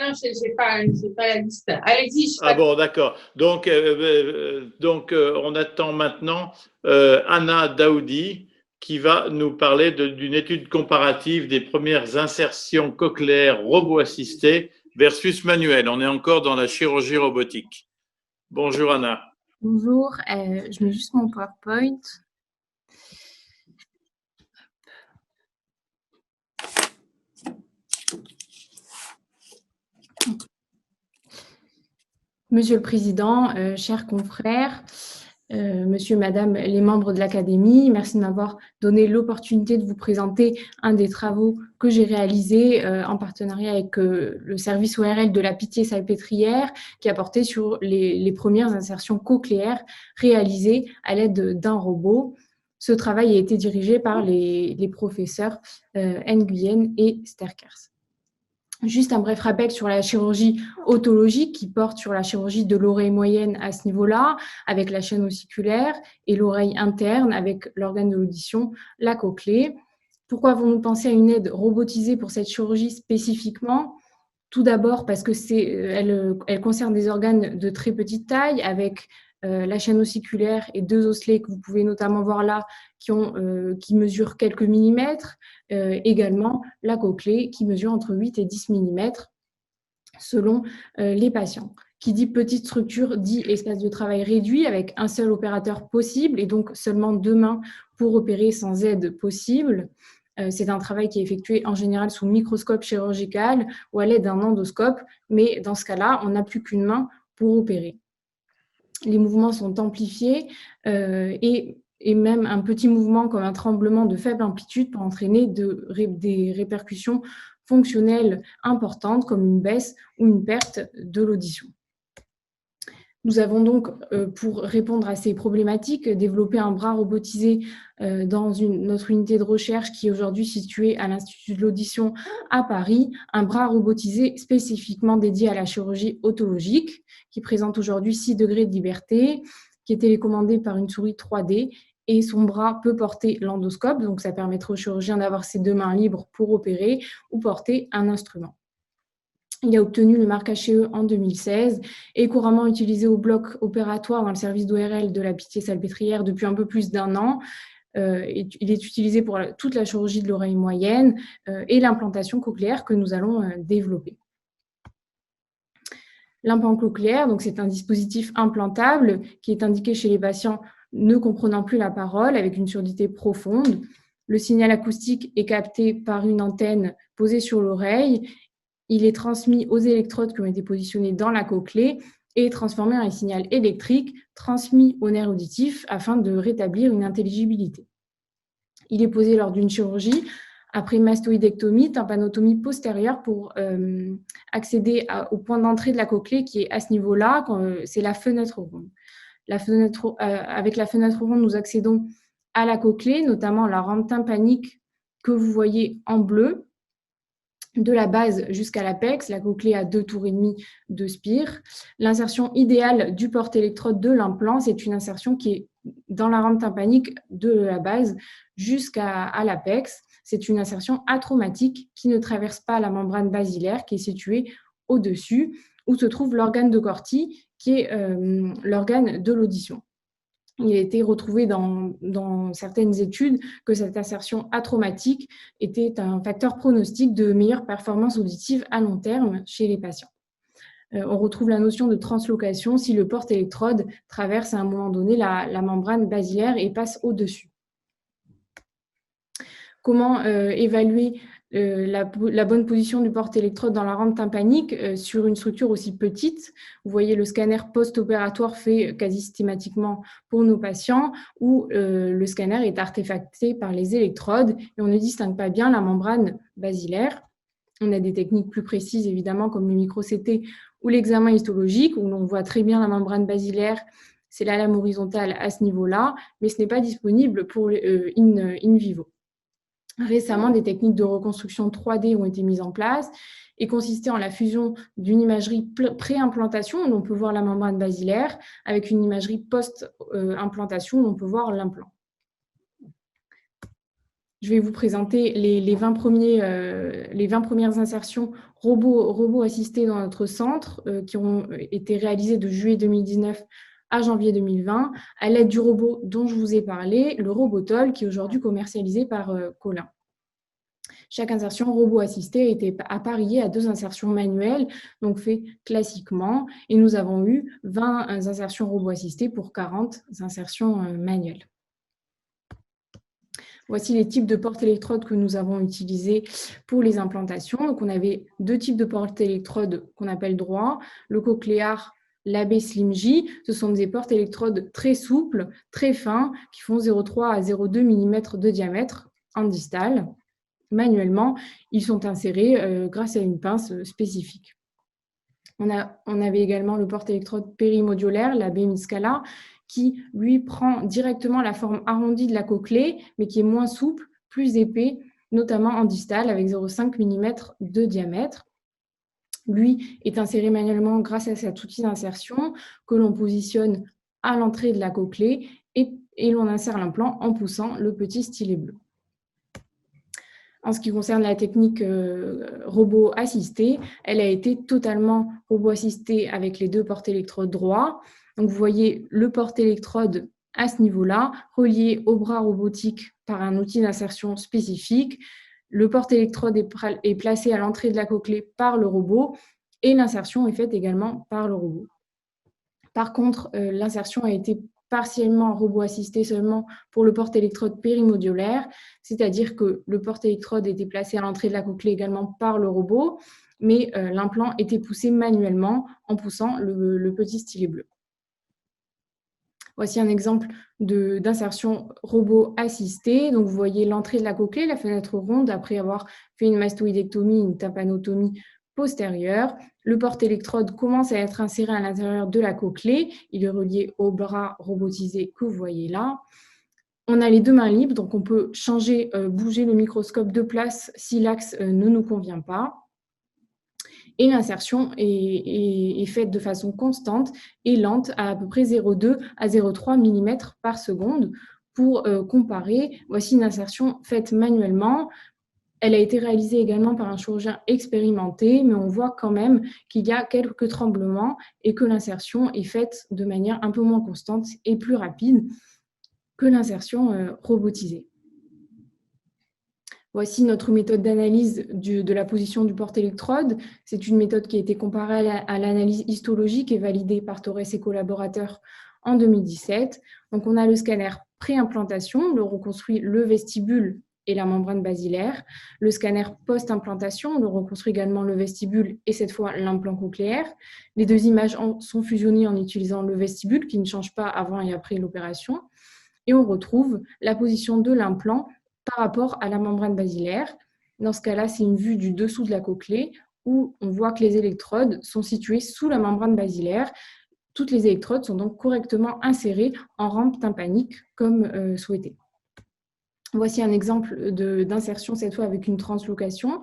non, j'ai pas la liste. Allez-y. Ah bon, d'accord. Donc, on attend maintenant Anna Daoudi qui va nous parler d'une étude comparative des premières insertions cochléaires robot-assistées versus manuelles. On est encore dans la chirurgie robotique. Bonjour Anna. Bonjour, je mets juste mon PowerPoint. Monsieur le Président, chers confrères, Monsieur, Madame, les membres de l'Académie, merci de m'avoir donné l'opportunité de vous présenter un des travaux que j'ai réalisé en partenariat avec le service ORL de la Pitié-Salpêtrière qui a porté sur les premières insertions cochléaires réalisées à l'aide d'un robot. Ce travail a été dirigé par les professeurs Nguyen et Sterkers. Juste un bref rappel sur la chirurgie otologique qui porte sur la chirurgie de l'oreille moyenne à ce niveau-là, avec la chaîne ossiculaire et l'oreille interne avec l'organe de l'audition, la cochlée. Pourquoi avons-nous pensé à une aide robotisée pour cette chirurgie spécifiquement ? Tout d'abord parce que elle concerne des organes de très petite taille avec la chaîne ossiculaire et deux osselets que vous pouvez notamment voir là qui mesurent quelques millimètres, également la cochlée qui mesure entre 8 et 10 millimètres selon les patients. Qui dit petite structure dit espace de travail réduit avec un seul opérateur possible et donc seulement 2 mains pour opérer sans aide possible. C'est un travail qui est effectué en général sous microscope chirurgical ou à l'aide d'un endoscope, mais dans ce cas-là, on n'a plus qu'une main pour opérer. Les mouvements sont amplifiés et même un petit mouvement comme un tremblement de faible amplitude peut entraîner des répercussions fonctionnelles importantes comme une baisse ou une perte de l'audition. Nous avons donc, pour répondre à ces problématiques, développé un bras robotisé dans notre unité de recherche qui est aujourd'hui située à l'Institut de l'audition à Paris, un bras robotisé spécifiquement dédié à la chirurgie otologique, qui présente aujourd'hui 6 degrés de liberté, qui est télécommandé par une souris 3D, et son bras peut porter l'endoscope, donc ça permettra au chirurgien d'avoir ses 2 mains libres pour opérer ou porter un instrument. Il a obtenu le marque HE en 2016 et est couramment utilisé au bloc opératoire dans le service d'ORL de la Pitié-Salpêtrière depuis un peu plus d'1 an. Il est utilisé pour toute la chirurgie de l'oreille moyenne et l'implantation cochléaire que nous allons développer. L'implant cochléaire, donc c'est un dispositif implantable qui est indiqué chez les patients ne comprenant plus la parole avec une surdité profonde. Le signal acoustique est capté par une antenne posée sur l'oreille. Il est transmis aux électrodes qui ont été positionnées dans la cochlée et transformé en un signal électrique transmis au nerf auditif afin de rétablir une intelligibilité. Il est posé lors d'une chirurgie après mastoïdectomie, tympanotomie postérieure pour accéder au point d'entrée de la cochlée qui est à ce niveau-là, c'est la fenêtre ronde. Avec la fenêtre ronde, nous accédons à la cochlée, notamment la rampe tympanique que vous voyez en bleu, de la base jusqu'à l'apex, la cochlée a 2 tours et demi de spire. L'insertion idéale du porte-électrode de l'implant, c'est une insertion qui est dans la rampe tympanique de la base jusqu'à l'apex. C'est une insertion atraumatique qui ne traverse pas la membrane basilaire qui est située au-dessus, où se trouve l'organe de Corti, qui est l'organe de l'audition. Il a été retrouvé dans certaines études que cette insertion atraumatique était un facteur pronostic de meilleure performance auditive à long terme chez les patients. On retrouve la notion de translocation si le porte-électrode traverse à un moment donné la membrane basilaire et passe au-dessus. Comment évaluer la bonne position du porte-électrode dans la rampe tympanique sur une structure aussi petite? Vous voyez le scanner post-opératoire fait quasi systématiquement pour nos patients où le scanner est artefacté par les électrodes et on ne distingue pas bien la membrane basilaire. On a des techniques plus précises évidemment comme le micro-CT ou l'examen histologique où l'on voit très bien la membrane basilaire. C'est la lame horizontale à ce niveau-là, mais ce n'est pas disponible pour in vivo. Récemment, des techniques de reconstruction 3D ont été mises en place et consistaient en la fusion d'une imagerie pré-implantation, où l'on peut voir la membrane basilaire, avec une imagerie post-implantation, où l'on peut voir l'implant. je vais vous présenter les 20 premières insertions robots assistés dans notre centre qui ont été réalisées de juillet 2019 à janvier 2020 à l'aide du robot dont je vous ai parlé, le Robotol, qui est aujourd'hui commercialisé par Collin. Chaque insertion robot assistée a été appariée à 2 insertions manuelles, donc fait classiquement, et nous avons eu 20 insertions robot assistées pour 40 insertions manuelles. Voici les types de portes-électrodes que nous avons utilisés pour les implantations. Donc, on avait 2 types de portes-électrodes qu'on appelle droits, le cochléar, l'AB Slim J. Ce sont des portes-électrodes très souples, très fins, qui font 0,3 à 0,2 mm de diamètre en distal. Manuellement, ils sont insérés grâce à une pince spécifique. On avait également le porte-électrode périmodulaire, l'AB Miscala, qui, lui, prend directement la forme arrondie de la cochlée, mais qui est moins souple, plus épais, notamment en distal, avec 0,5 mm de diamètre. Lui est inséré manuellement grâce à cet outil d'insertion que l'on positionne à l'entrée de la cochlée et l'on insère l'implant en poussant le petit stylet bleu. En ce qui concerne la technique robot assisté, elle a été totalement robot assistée avec les 2 porte-électrodes droits. Donc, vous voyez le porte-électrode à ce niveau-là, relié au bras robotique par un outil d'insertion spécifique. Le porte-électrode est placé à l'entrée de la cochlée par le robot et l'insertion est faite également par le robot. Par contre, l'insertion a été partiellement robot assisté seulement pour le porte-électrode périmodulaire, c'est-à-dire que le porte-électrode était placé à l'entrée de la cochlée également par le robot, mais l'implant était poussé manuellement en poussant le petit stylet bleu. Voici un exemple d'insertion robot assistée. Donc, vous voyez l'entrée de la cochlée, la fenêtre ronde, après avoir fait une mastoïdectomie, une tympanotomie postérieure. Le porte-électrode commence à être inséré à l'intérieur de la cochlée. Il est relié au bras robotisé que vous voyez là. On a les 2 mains libres, donc on peut changer, bouger le microscope de place si l'axe ne nous convient pas. Et l'insertion est faite de façon constante et lente à peu près 0,2 à 0,3 mm par seconde. Pour comparer, voici une insertion faite manuellement. Elle a été réalisée également par un chirurgien expérimenté, mais on voit quand même qu'il y a quelques tremblements et que l'insertion est faite de manière un peu moins constante et plus rapide que l'insertion robotisée. Voici notre méthode d'analyse de la position du porte-électrode. C'est une méthode qui a été comparée à l'analyse histologique et validée par Torres et collaborateurs en 2017. Donc, on a le scanner pré-implantation, on reconstruit le vestibule et la membrane basilaire. Le scanner post-implantation, on reconstruit également le vestibule et cette fois l'implant cochléaire. Les 2 images sont fusionnées en utilisant le vestibule qui ne change pas avant et après l'opération. Et on retrouve la position de l'implant par rapport à la membrane basilaire. Dans ce cas-là, c'est une vue du dessous de la cochlée où on voit que les électrodes sont situées sous la membrane basilaire. Toutes les électrodes sont donc correctement insérées en rampe tympanique comme souhaité. Voici un exemple d'insertion cette fois avec une translocation.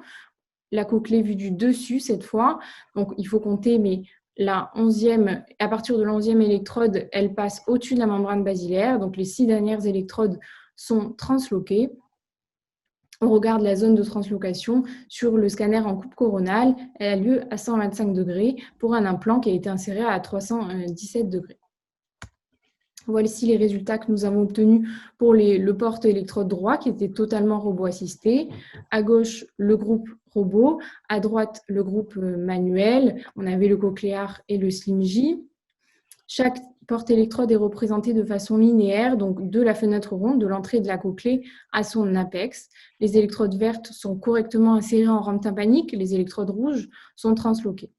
La cochlée vue du dessus cette fois. Donc, il faut compter, mais à partir de la 11e électrode, elle passe au-dessus de la membrane basilaire. Donc, les 6 dernières électrodes sont transloquées. On regarde la zone de translocation sur le scanner en coupe coronale. Elle a lieu à 125 degrés pour un implant qui a été inséré à 317 degrés. Voici les résultats que nous avons obtenus pour le porte-électrode droit qui était totalement robot assisté. À gauche, le groupe robot. À droite, le groupe manuel. On avait le cochléar et le Slim J. Chaque porte-électrode est représenté de façon linéaire, donc de la fenêtre ronde, de l'entrée de la cochlée à son apex. Les électrodes vertes sont correctement insérées en rampe tympanique, les électrodes rouges sont transloquées.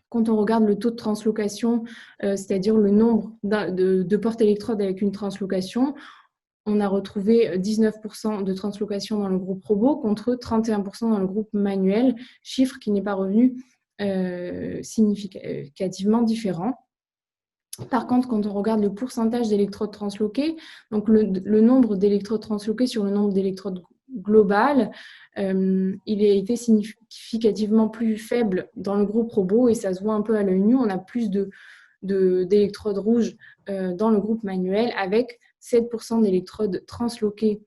Quand on regarde le taux de translocation, c'est-à-dire le nombre de porte-électrodes avec une translocation, on a retrouvé 19% de translocation dans le groupe robot contre 31% dans le groupe manuel, chiffre qui n'est pas revenu significativement différent. Par contre, quand on regarde le pourcentage d'électrodes transloquées, donc le nombre d'électrodes transloquées sur le nombre d'électrodes globales, il a été significativement plus faible dans le groupe robot et ça se voit un peu à l'œil nu. On a plus d'électrodes rouges dans le groupe manuel avec 7% d'électrodes transloquées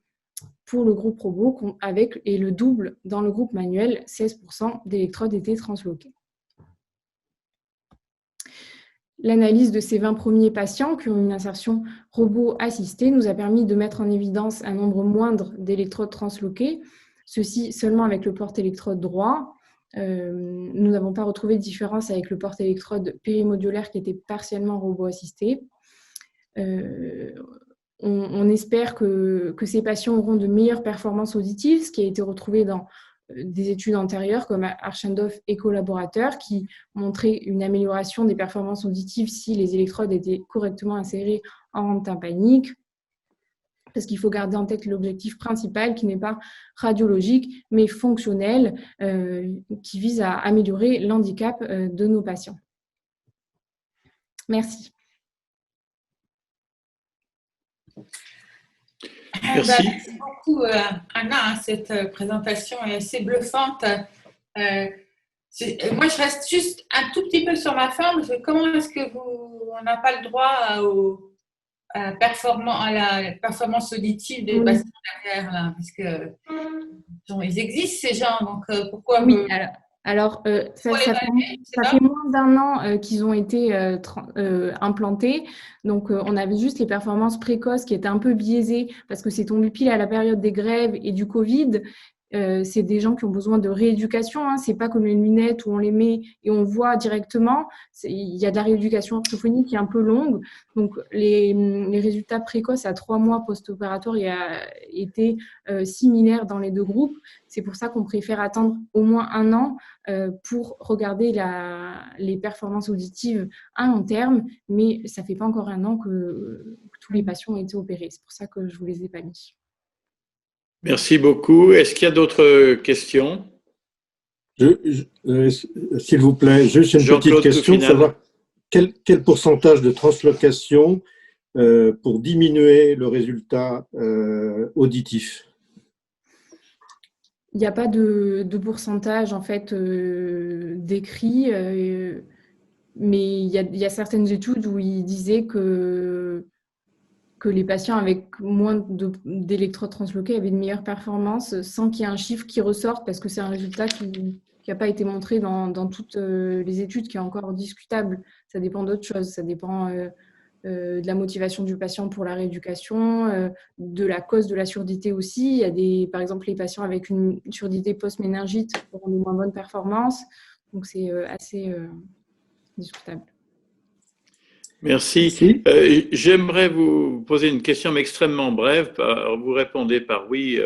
pour le groupe robot, et le double dans le groupe manuel, 16% d'électrodes étaient transloquées. L'analyse de ces 20 premiers patients qui ont une insertion robot assistée nous a permis de mettre en évidence un nombre moindre d'électrodes transloquées, ceci seulement avec le porte-électrode droit. Nous n'avons pas retrouvé de différence avec le porte-électrode périmodulaire qui était partiellement robot assisté. On espère que ces patients auront de meilleures performances auditives, ce qui a été retrouvé dans des études antérieures comme Archandov et collaborateurs qui montraient une amélioration des performances auditives si les électrodes étaient correctement insérées en rente tympanique. Parce qu'il faut garder en tête l'objectif principal qui n'est pas radiologique mais fonctionnel, qui vise à améliorer l'handicap de nos patients. Merci. Merci. Merci beaucoup, Anna. Cette présentation est assez bluffante. Moi, je reste juste un tout petit peu sur ma forme. Comment est-ce que on n'a pas le droit à la performance auditive des patients derrière là, parce que ils existent ces gens. Donc pourquoi oui, alors, ça fait moins d'un an qu'ils ont été implantés. Donc, on avait juste les performances précoces qui étaient un peu biaisées parce que c'est tombé pile à la période des grèves et du Covid. C'est des gens qui ont besoin de rééducation. Hein. C'est pas comme les lunettes où on les met et on voit directement. Il y a de la rééducation orthophonique qui est un peu longue. Donc, les résultats précoces à 3 mois post-opératoire étaient similaires dans les deux groupes. C'est pour ça qu'on préfère attendre au moins un an pour regarder les performances auditives à long terme. Mais ça fait pas encore un an que tous les patients ont été opérés. C'est pour ça que je vous les ai pas mis. Merci beaucoup. Est-ce qu'il y a d'autres questions? S'il vous plaît, juste une petite question, savoir quel pourcentage de translocation pour diminuer le résultat auditif? Il n'y a pas de pourcentage en fait décrit, mais il y a certaines études où ils disaient que les patients avec moins d'électrodes transloquées avaient une meilleure performance sans qu'il y ait un chiffre qui ressorte parce que c'est un résultat qui n'a pas été montré dans toutes les études, qui est encore discutable. Ça dépend d'autres choses, ça dépend de la motivation du patient pour la rééducation, de la cause de la surdité aussi. Il y a par exemple, les patients avec une surdité post-méningite auront de moins bonnes performances, donc c'est assez discutable. Merci. J'aimerais vous poser une question extrêmement brève. Vous répondez par oui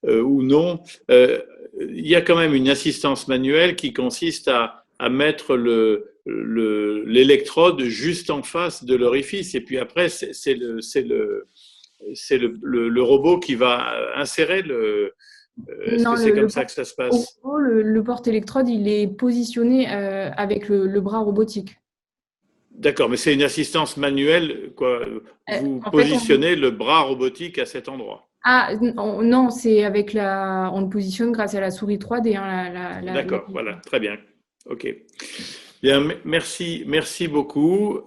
ou non. Il y a quand même une assistance manuelle qui consiste à mettre l'électrode juste en face de l'orifice. Et puis après, c'est le robot qui va insérer le… Est-ce que c'est comme ça que ça se passe? Le porte-électrode, il est positionné avec le bras robotique. D'accord, mais c'est une assistance manuelle, quoi. Vous positionnez le bras robotique à cet endroit. Ah non, c'est on le positionne grâce à la souris 3D. Hein, d'accord, voilà, très bien. Ok. Bien, merci beaucoup.